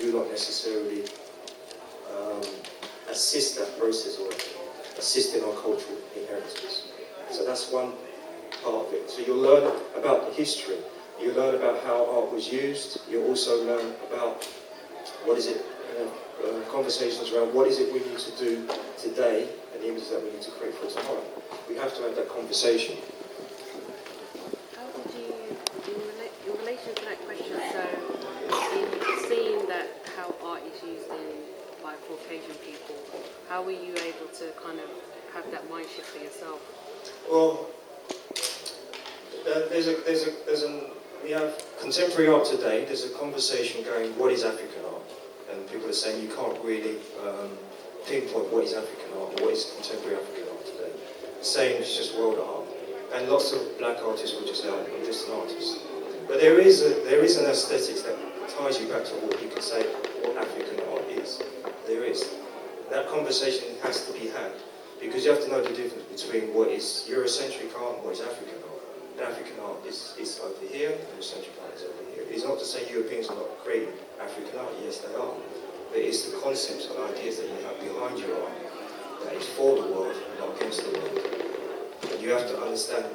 do not necessarily assist that process or assist in our cultural inheritance. So that's one part of it. So you'll learn about the history. You learn about how art was used. You also learn about what is it, conversations around what is it we need to do today and the images that we need to create for tomorrow. We have to have that conversation. How did you, in relation to that question, so in seeing that how art is used by Caucasian people, how were you able to kind of have that mind shift for yourself? Well, we have contemporary art today. There's a conversation going, what is African art? And people are saying you can't really pinpoint what is African art or what is contemporary African art today. Saying it's just world art. And lots of black artists will just say, I'm just an artist. But there is an aesthetics that ties you back to what you can say what African art is. There is. That conversation has to be had. Because you have to know the difference between what is Eurocentric art and what is African art. African art is over here, Eurocentric art is over here. It's not to say Europeans are not creating African art, yes they are. But it's the concepts and ideas that you have behind your art that is for the world, not against the world. And you have to understand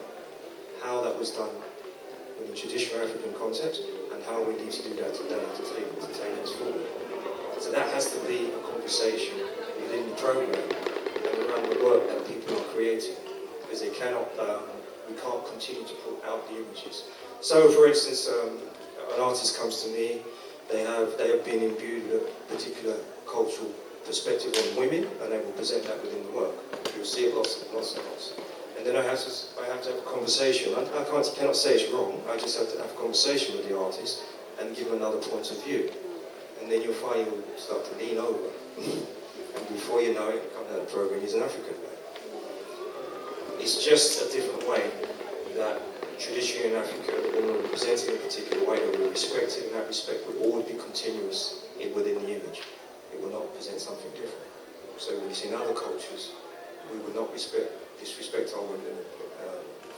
how that was done in traditional African context and how we need to do that today to take us forward. So that has to be a conversation within the program and around the work that people are creating. Because they cannot, we can't continue to put out the images. So for instance, an artist comes to me, they have been imbued with a particular cultural perspective on women, and they will present that within the work. You'll see it lots and lots. And then I have to have a conversation. I cannot say it's wrong, I just have to have a conversation with the artist and give them another point of view. And then you'll find you'll start to lean over. And before you know it, come out of the program, he's an African man. It's just a different way that traditionally in Africa, the woman will present it in a particular way that we respect it, and that respect would always be continuous within the image. It will not present something different. So when you see in other cultures, we would not disrespect our women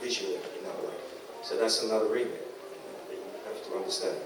visually in that way. So that's another remit. You have to understand.